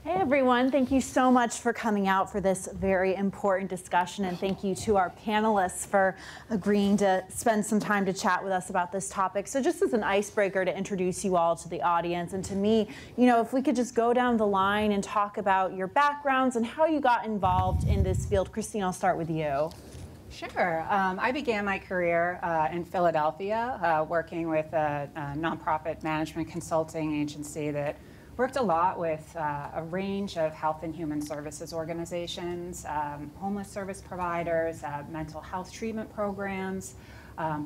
Hey everyone, thank you so much for coming out for this very important discussion, and thank you to our panelists for agreeing to spend some time to chat with us about this topic. So just as an icebreaker to introduce you all to the audience and to me, if we could just go down the line and talk about your backgrounds and how you got involved in this field. Christine, I'll start with you. Sure. I began my career in Philadelphia working with a nonprofit management consulting agency that worked a lot with a range of health and human services organizations, homeless service providers, mental health treatment programs,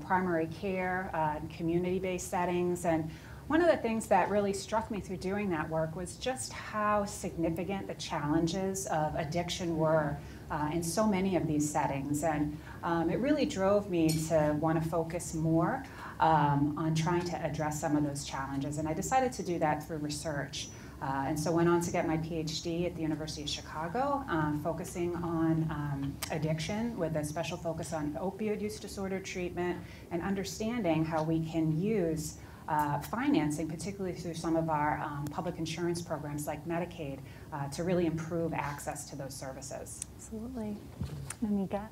primary care, and community-based settings. And one of the things that really struck me through doing that work was just how significant the challenges of addiction were in so many of these settings. And it really drove me to want to focus more on trying to address some of those challenges. And I decided to do that through research. And so went on to get my PhD at the University of Chicago, focusing on addiction with a special focus on opioid use disorder treatment and understanding how we can use financing, particularly through some of our public insurance programs like Medicaid, to really improve access to those services. Absolutely. Anika?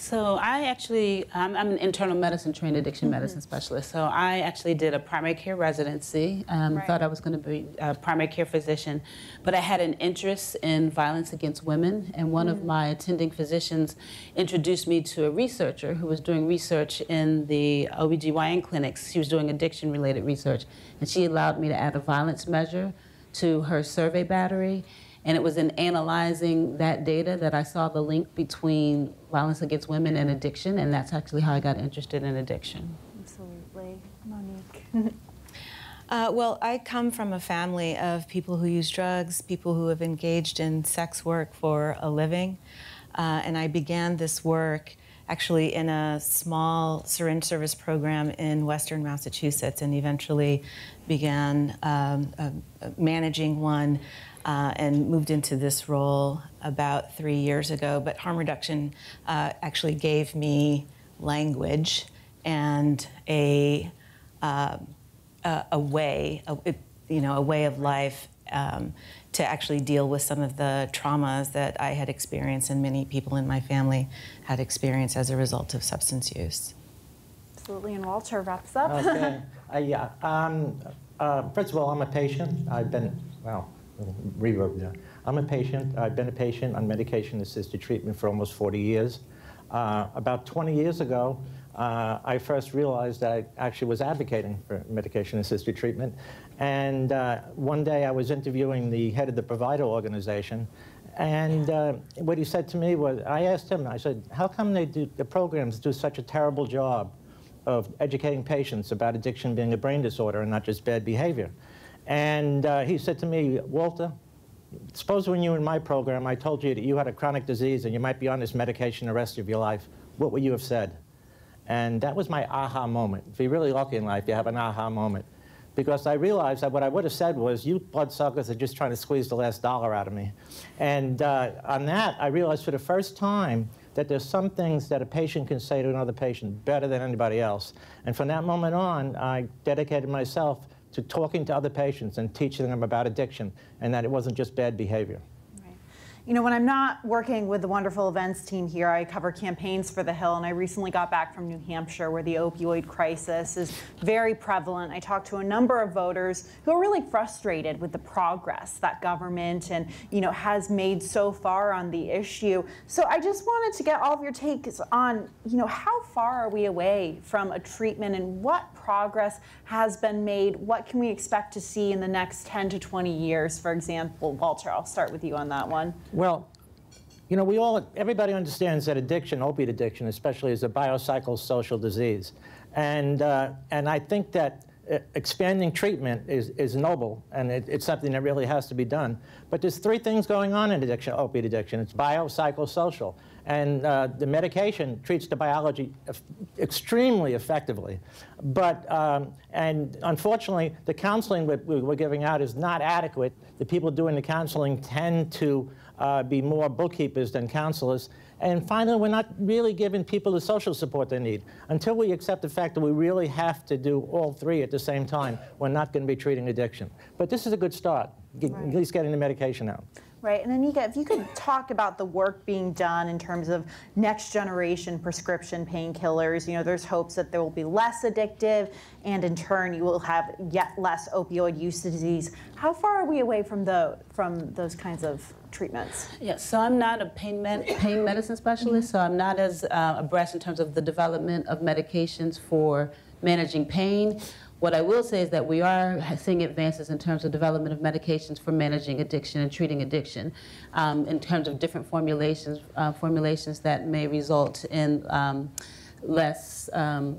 So I'm an internal medicine trained addiction medicine specialist. So I actually did a primary care residency. Thought I was going to be a primary care physician, but I had an interest in violence against women. And one of my attending physicians introduced me to a researcher who was doing research in the OBGYN clinics. She was doing addiction-related research, and she allowed me to add a violence measure to her survey battery. And it was in analyzing that data that I saw the link between violence against women and addiction, and that's actually how I got interested in addiction. Absolutely. Monique? Well, I come from a family of people who use drugs, people who have engaged in sex work for a living, and I began this work actually in a small syringe service program in Western Massachusetts, and eventually began managing one and moved into this role about 3 years ago. But harm reduction actually gave me language and a way of life to actually deal with some of the traumas that I had experienced and many people in my family had experienced as a result of substance use. Absolutely, and Walter wraps up. Okay. First of all, I'm a patient. I've been, reverb there. I'm a patient. I've been a patient on medication-assisted treatment for almost 40 years. About 20 years ago, I first realized that I actually was advocating for medication-assisted treatment. And one day I was interviewing the head of the provider organization, and what he said to me was, I asked him, I said, how come the programs do such a terrible job of educating patients about addiction being a brain disorder and not just bad behavior? And he said to me, Walter, suppose when you were in my program, I told you that you had a chronic disease and you might be on this medication the rest of your life, what would you have said? And that was my aha moment. If you're really lucky in life, you have an aha moment. Because I realized that what I would have said was, you bloodsuckers are just trying to squeeze the last dollar out of me. And on that, I realized for the first time that there's some things that a patient can say to another patient better than anybody else. And from that moment on, I dedicated myself to talking to other patients and teaching them about addiction, and that it wasn't just bad behavior. When I'm not working with the wonderful events team here, I cover campaigns for the Hill, and I recently got back from New Hampshire where the opioid crisis is very prevalent. I talked to a number of voters who are really frustrated with the progress that government and has made so far on the issue. So I just wanted to get all of your takes on how far are we away from a treatment and what progress has been made? What can we expect to see in the next 10 to 20 years, for example? Walter, I'll start with you on that one. Well, everybody understands that addiction, opiate addiction especially, is a biopsychosocial disease. And I think that expanding treatment is noble, and it's something that really has to be done. But there's three things going on in addiction, opiate addiction. It's biopsychosocial. And the medication treats the biology extremely effectively. But, and unfortunately, the counseling we're giving out is not adequate. The people doing the counseling tend to be more bookkeepers than counselors. And finally, we're not really giving people the social support they need. Until we accept the fact that we really have to do all three at the same time, we're not going to be treating addiction. But this is a good start. at least getting the medication out. Right, and Anika, if you could talk about the work being done in terms of next generation prescription painkillers, there's hopes that they will be less addictive and in turn you will have yet less opioid use disease. How far are we away from those kinds of treatments? Yeah, so I'm not a pain medicine specialist, so I'm not as abreast in terms of the development of medications for managing pain. What I will say is that we are seeing advances in terms of development of medications for managing addiction and treating addiction, in terms of different formulations that may result in less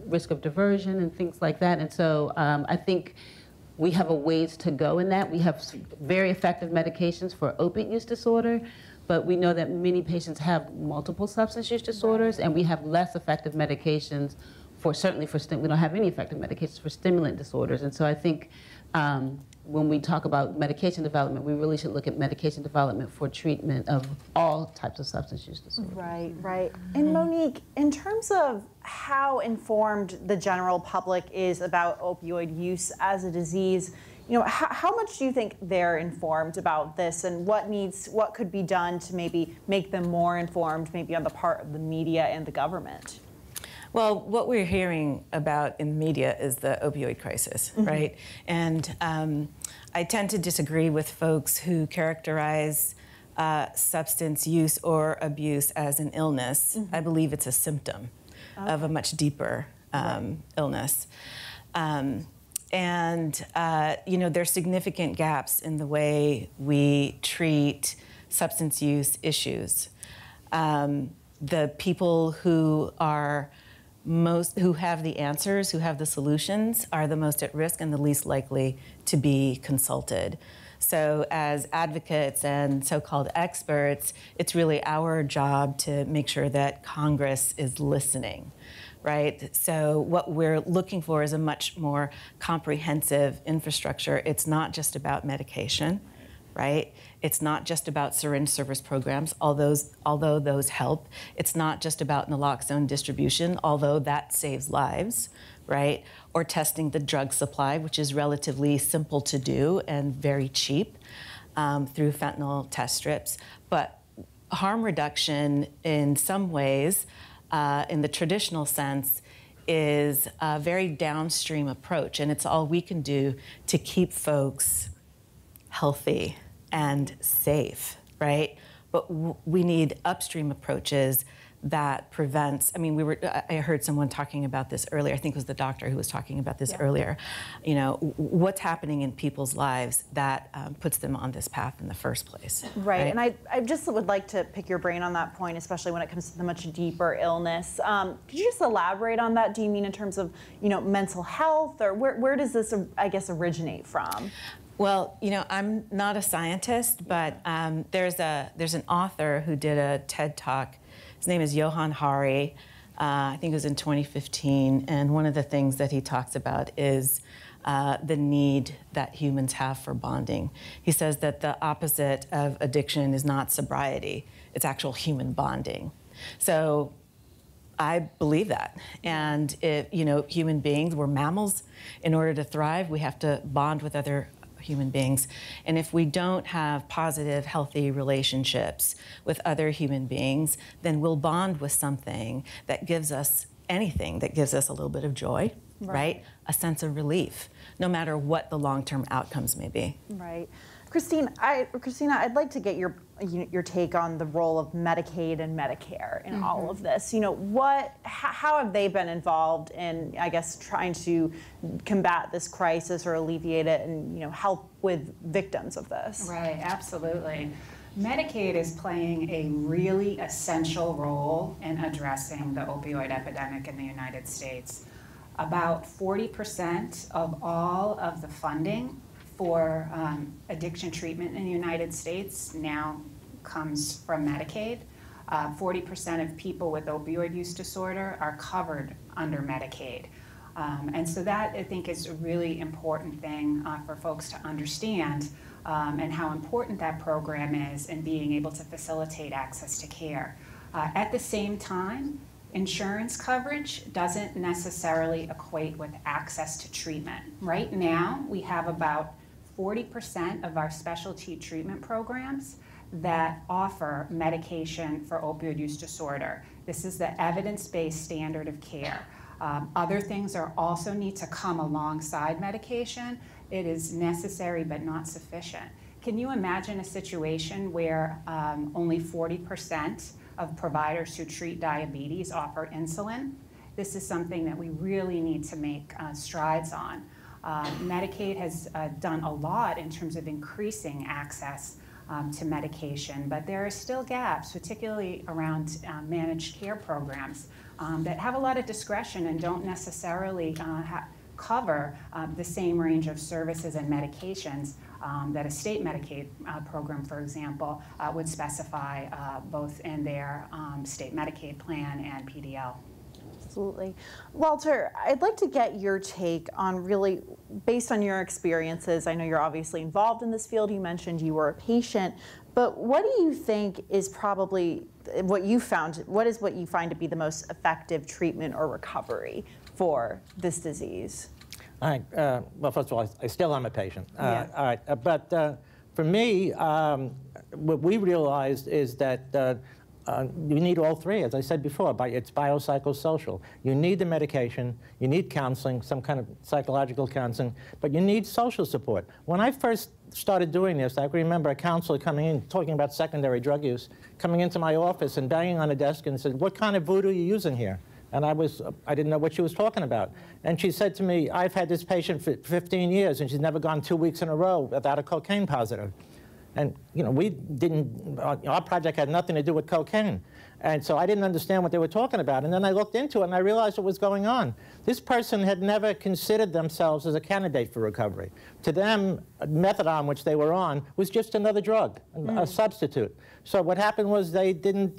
risk of diversion and things like that. And so I think we have a ways to go in that. We have very effective medications for opiate use disorder, but we know that many patients have multiple substance use disorders, and we have less effective medications we don't have any effective medications for stimulant disorders. And so I think when we talk about medication development, we really should look at medication development for treatment of all types of substance use disorders. Right, right. And Monique, in terms of how informed the general public is about opioid use as a disease, how much do you think they're informed about this, and what could be done to maybe make them more informed, maybe on the part of the media and the government? Well, what we're hearing about in the media is the opioid crisis, right? And I tend to disagree with folks who characterize substance use or abuse as an illness. I believe it's a symptom of a much deeper illness. There's significant gaps in the way we treat substance use issues. The people who have the answers, who have the solutions, are the most at risk and the least likely to be consulted. So as advocates and so-called experts, it's really our job to make sure that Congress is listening, right? So what we're looking for is a much more comprehensive infrastructure. It's not just about medication, right? It's not just about syringe service programs, although those help. It's not just about naloxone distribution, although that saves lives, right? Or testing the drug supply, which is relatively simple to do and very cheap through fentanyl test strips. But harm reduction in some ways, in the traditional sense, is a very downstream approach, and it's all we can do to keep folks healthy and safe, right? But we need upstream approaches that prevents, I heard someone talking about this earlier, I think it was the doctor who was talking about this earlier, what's happening in people's lives that puts them on this path in the first place. Right, and I just would like to pick your brain on that point, especially when it comes to the much deeper illness. Could you just elaborate on that? Do you mean in terms of, mental health, or where does this, I guess, originate from? Well, I'm not a scientist, but there's an author who did a TED Talk. His name is Johann Hari. I think it was in 2015. And one of the things that he talks about is the need that humans have for bonding. He says that the opposite of addiction is not sobriety, it's actual human bonding. So I believe that. And if, human beings, we're mammals. In order to thrive, we have to bond with other human beings. And if we don't have positive, healthy relationships with other human beings, then we'll bond with something that gives us anything, that gives us a little bit of joy, right? A sense of relief, no matter what the long-term outcomes may be. Right. Christina, I'd like to get your take on the role of Medicaid and Medicare in all of this. How have they been involved in, I guess, trying to combat this crisis or alleviate it and, help with victims of this? Right, absolutely. Medicaid is playing a really essential role in addressing the opioid epidemic in the United States. About 40% of all of the funding for addiction treatment in the United States now comes from Medicaid. 40% of people with opioid use disorder are covered under Medicaid. And so that, I think, is a really important thing for folks to understand, and how important that program is in being able to facilitate access to care. At the same time, insurance coverage doesn't necessarily equate with access to treatment. Right now, we have about 40% of our specialty treatment programs that offer medication for opioid use disorder. This is the evidence-based standard of care. Other things also need to come alongside medication. It is necessary but not sufficient. Can you imagine a situation where only 40% of providers who treat diabetes offer insulin? This is something that we really need to make strides on. Medicaid has done a lot in terms of increasing access to medication, but there are still gaps, particularly around managed care programs that have a lot of discretion and don't necessarily cover the same range of services and medications that a state Medicaid program, for example, would specify both in their state Medicaid plan and PDL. Absolutely. Walter, I'd like to get your take on really, based on your experiences, I know you're obviously involved in this field, you mentioned you were a patient, but what do you think is probably what you find to be the most effective treatment or recovery for this disease? All right. Well, first of all, I still am a patient. Yeah. All right. But for me, what we realized is that you need all three, as I said before. It's biopsychosocial. You need the medication, you need counseling, some kind of psychological counseling, but you need social support. When I first started doing this, I can remember a counselor coming in, talking about secondary drug use, coming into my office and banging on a desk and said, "What kind of voodoo are you using here?" And I didn't know what she was talking about. And she said to me, "I've had this patient for 15 years, and she's never gone 2 weeks in a row without a cocaine positive." And, you know, our project had nothing to do with cocaine. And so I didn't understand what they were talking about. And then I looked into it, and I realized what was going on. This person had never considered themselves as a candidate for recovery. To them, methadone, which they were on, was just another drug, a substitute. So what happened was they didn't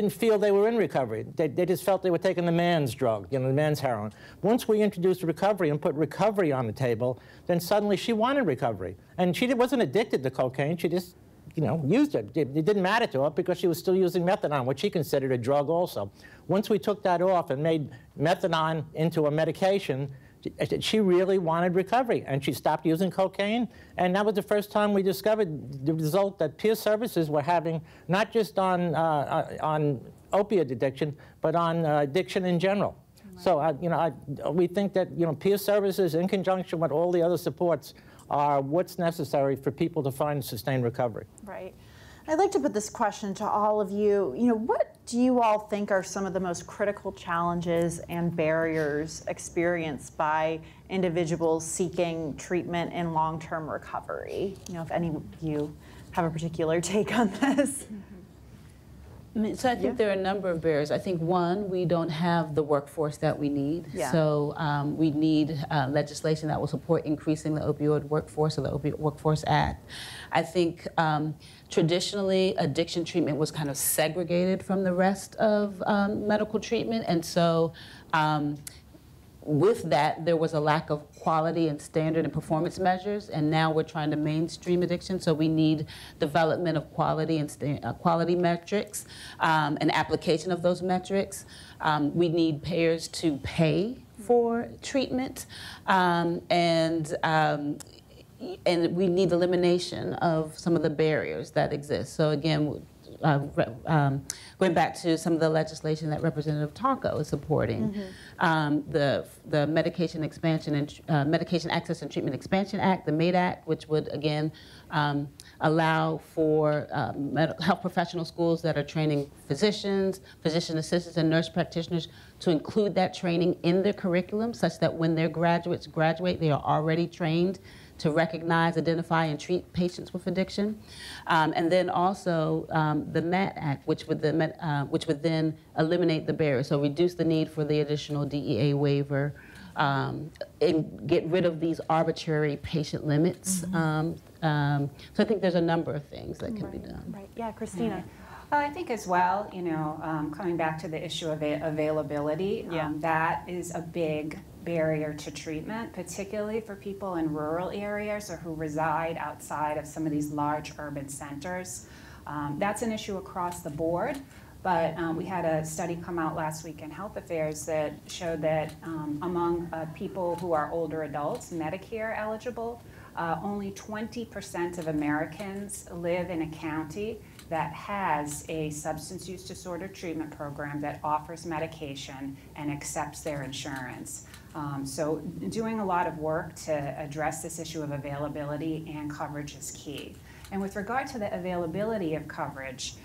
feel they were in recovery. They just felt they were taking the man's drug, you know, the man's heroin. Once we introduced recovery and put recovery on the table, then suddenly she wanted recovery. And she wasn't addicted to cocaine, she just, you know, used it. It didn't matter to her because she was still using methadone, which she considered a drug also. Once we took that off and made methadone into a medication, she really wanted recovery, and she stopped using cocaine. And that was the first time we discovered the result that peer services were having, not just on opioid addiction, but on addiction in general. Right. So, you know, we think that, you know, peer services in conjunction with all the other supports are what's necessary for people to find sustained recovery. Right. I'd like to put this question to all of you. You know, what do you all think are some of the most critical challenges and barriers experienced by individuals seeking treatment in long-term recovery? You know, if any of you have a particular take on this. I mean, so I think there are a number of barriers. I think one, we don't have the workforce that we need. Yeah. So we need legislation that will support increasing the opioid workforce, or the Opioid Workforce Act. I think traditionally addiction treatment was kind of segregated from the rest of medical treatment, and so with that, there was a lack of quality and standard and performance measures, and now we're trying to mainstream addiction, so we need development of quality and quality metrics and application of those metrics. We need payers to pay for treatment, and we need elimination of some of the barriers that exist. So again, going back to some of the legislation that Representative Taco is supporting, the Medication Expansion and Medication Access and Treatment Expansion Act, the MAID Act, which would again allow for health professional schools that are training physicians, physician assistants, and nurse practitioners to include that training in their curriculum, such that when their graduates graduate, they are already trained to recognize, identify, and treat patients with addiction. And then also the MAT Act, which would then eliminate the barrier, so reduce the need for the additional DEA waiver, and get rid of these arbitrary patient limits. So I think there's a number of things that can be done. Right. Yeah, Christina. Well, I think as well, you know, coming back to the issue of availability, that is a big barrier to treatment, particularly for people in rural areas or who reside outside of some of these large urban centers. That's an issue across the board, But we had a study come out last week in Health Affairs that showed that among people who are older adults, Medicare eligible, only 20% of Americans live in a county that has a substance use disorder treatment program that offers medication and accepts their insurance. So doing a lot of work to address this issue of availability and coverage is key. And with regard to the availability of coverage,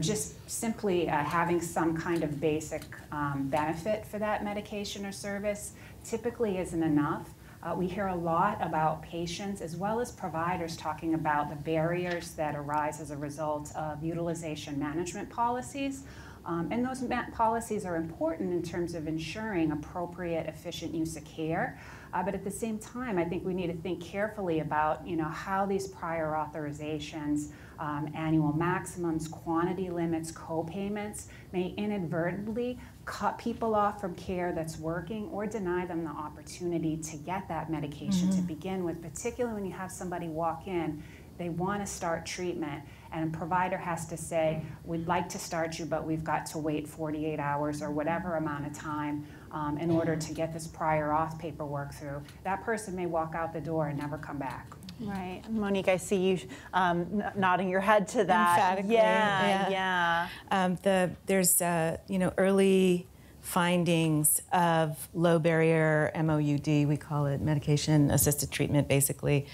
just simply having some kind of basic benefit for that medication or service typically isn't enough. We hear a lot about patients as well as providers talking about the barriers that arise as a result of utilization management policies. And those policies are important in terms of ensuring appropriate, efficient use of care. But at the same time, I think we need to think carefully about how these prior authorizations, annual maximums, quantity limits, co-payments may inadvertently cut people off from care that's working or deny them the opportunity to get that medication to begin with, particularly when you have somebody walk in, they want to start treatment, and a provider has to say, we'd like to start you, but we've got to wait 48 hours or whatever amount of time in order to get this prior auth paperwork through. That person may walk out the door and never come back. Right. Monique, I see you nodding your head to that. Emphatically. Yeah. There's early findings of low barrier MOUD, we call it medication assisted treatment basically,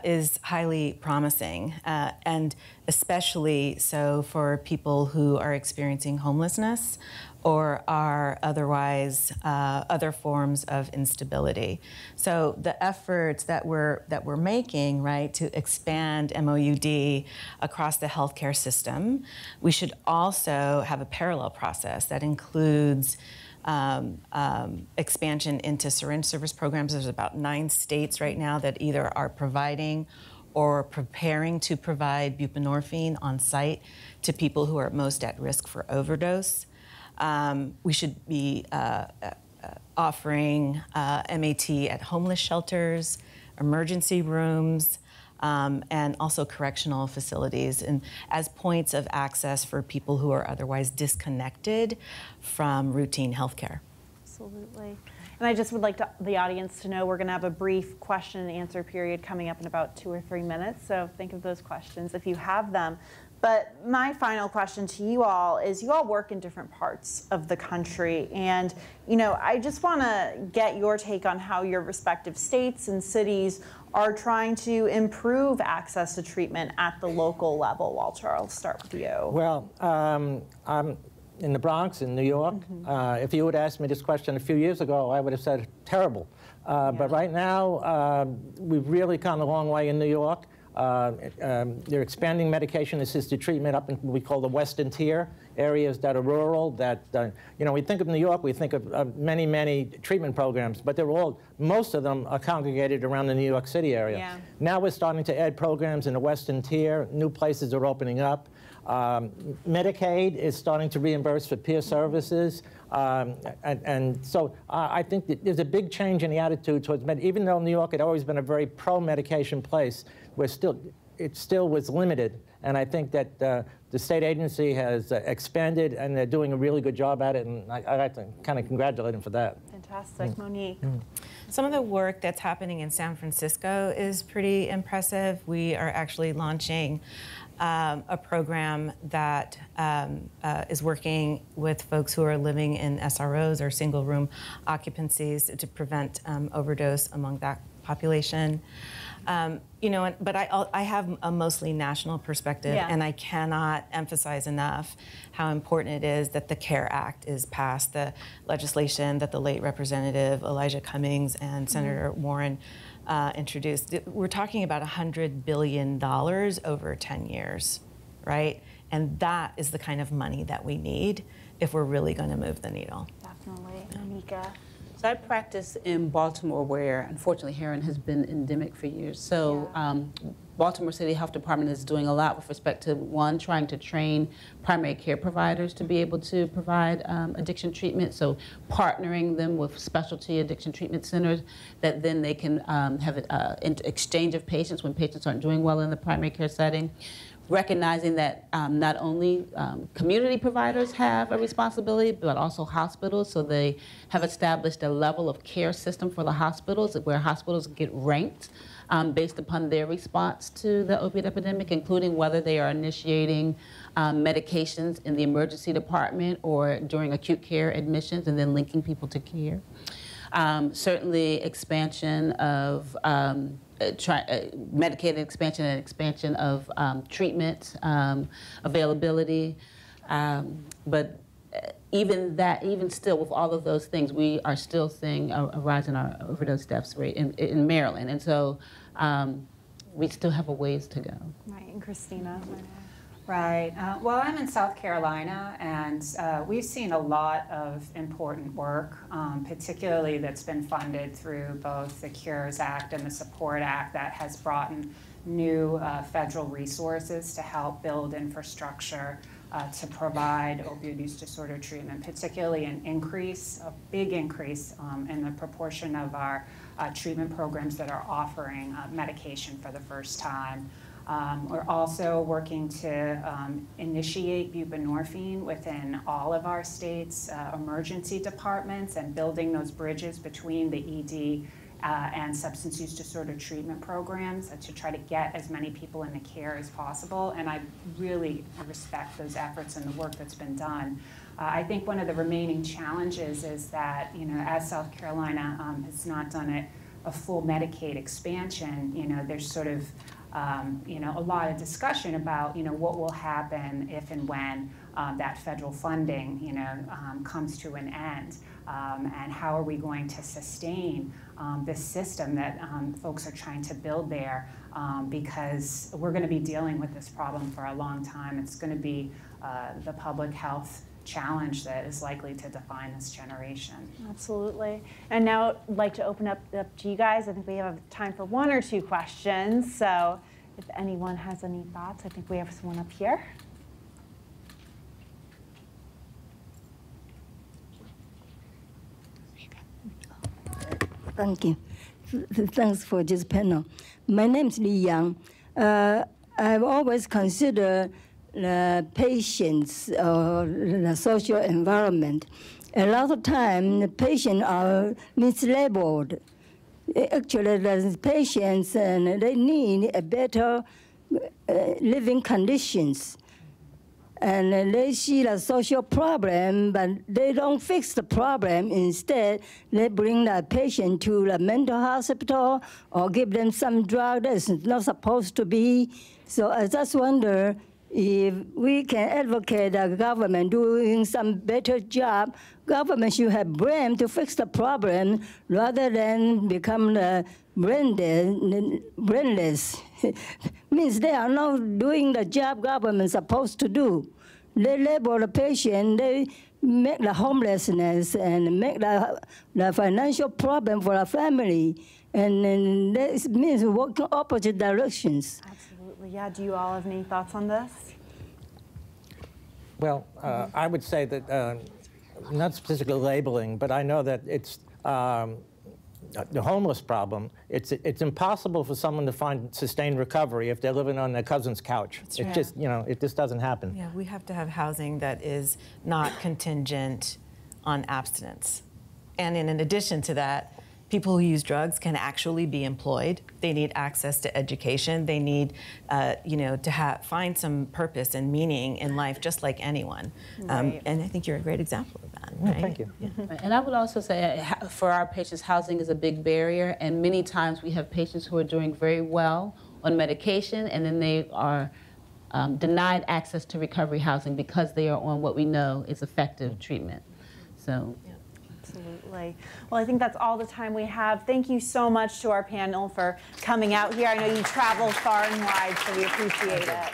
is highly promising, and especially so for people who are experiencing homelessness or are otherwise other forms of instability. So the efforts that we're making, right, to expand MOUD across the healthcare system, we should also have a parallel process that includes expansion into syringe service programs. There's about 9 states right now that either are providing or preparing to provide buprenorphine on site to people who are most at risk for overdose. We should be offering MAT at homeless shelters, emergency rooms, and also correctional facilities, and as points of access for people who are otherwise disconnected from routine health care. Absolutely. And I just would like the audience to know we're going to have a brief question and answer period coming up in about 2 or 3 minutes, so think of those questions if you have them. But my final question to you all is, you all work in different parts of the country, and I just want to get your take on how your respective states and cities are trying to improve access to treatment at the local level. Walter, I'll start with you. Well, I'm in the Bronx, in New York. If you would ask me this question a few years ago, I would have said terrible. But right now, we've really come a long way in New York. They're expanding medication-assisted treatment up in what we call the Western Tier, areas that are rural, that, we think of New York, we think of many, many treatment programs, but most of them are congregated around the New York City area. Yeah. Now we're starting to add programs in the Western Tier, new places are opening up. Medicaid is starting to reimburse for peer services. And so I think that there's a big change in the attitude towards even though New York had always been a very pro-medication place, it still was limited. And I think that the state agency has expanded, and they're doing a really good job at it, and I'd like to kind of congratulate them for that. Fantastic. Monique. Some of the work that's happening in San Francisco is pretty impressive. We are actually launching a program that is working with folks who are living in SROs or single room occupancies to prevent overdose among that population. But I have a mostly national perspective, and I cannot emphasize enough how important it is that the CARE Act is passed, the legislation that the late Representative Elijah Cummings and Senator Warren introduced. We're talking about $100 billion over 10 years, right? And that is the kind of money that we need if we're really going to move the needle. Definitely. Anika. So I practice in Baltimore, where unfortunately heroin has been endemic for years. So Baltimore City Health Department is doing a lot with respect to, one, trying to train primary care providers to be able to provide addiction treatment, so partnering them with specialty addiction treatment centers that then they can have an exchange of patients when patients aren't doing well in the primary care setting. recognizing that not only community providers have a responsibility, but also hospitals. So they have established a level of care system for the hospitals where hospitals get ranked based upon their response to the opioid epidemic, including whether they are initiating medications in the emergency department or during acute care admissions and then linking people to care. Certainly expansion of Medicaid expansion and expansion of treatment availability. But even still, with all of those things, we are still seeing a rise in our overdose deaths rate in Maryland. And so we still have a ways to go. Right, and Christina. Right. Well, I'm in South Carolina, and we've seen a lot of important work, particularly that's been funded through both the CURES Act and the Support Act that has brought in new federal resources to help build infrastructure to provide opioid use disorder treatment, particularly a big increase in the proportion of our treatment programs that are offering medication for the first time. We're also working to initiate buprenorphine within all of our states' emergency departments and building those bridges between the ED and substance use disorder treatment programs to try to get as many people into care as possible. And I really respect those efforts and the work that's been done. I think one of the remaining challenges is that, as South Carolina has not done a full Medicaid expansion, there's sort of a lot of discussion about, what will happen if and when that federal funding, comes to an end, and how are we going to sustain this system that folks are trying to build there, because we're going to be dealing with this problem for a long time. It's going to be the public health challenge that is likely to define this generation. Absolutely. And now I'd like to open up to you guys. I think we have time for one or two questions. So if anyone has any thoughts, I think we have someone up here. Thank you. Thanks for this panel. My name is Li Yang. I've always considered the patients or the social environment. A lot of time, the patients are mislabeled. Actually, the patients, they need a better living conditions. And they see the social problem, but they don't fix the problem. Instead, they bring the patient to the mental hospital or give them some drug that's not supposed to be. So I just wonder if we can advocate the government doing some better job. Government should have brain to fix the problem rather than become the brainless. Means they are not doing the job government is supposed to do. They label the patient, they make the homelessness and make the financial problem for the family. And that means working opposite directions. Absolutely, yeah. Do you all have any thoughts on this? Well, I would say that, not specifically labeling, but I know that it's the homeless problem. It's impossible for someone to find sustained recovery if they're living on their cousin's couch. It just, it just doesn't happen. Yeah, we have to have housing that is not contingent on abstinence. And in addition to that, people who use drugs can actually be employed. They need access to education. They need, to find some purpose and meaning in life, just like anyone. Right. And I think you're a great example of that. Right? Right? Thank you. Yeah. And I would also say for our patients, housing is a big barrier, and many times we have patients who are doing very well on medication, and then they are denied access to recovery housing because they are on what we know is effective treatment. So. Yeah. Absolutely. Well, I think that's all the time we have. Thank you so much to our panel for coming out here. I know you traveled far and wide, so we appreciate it.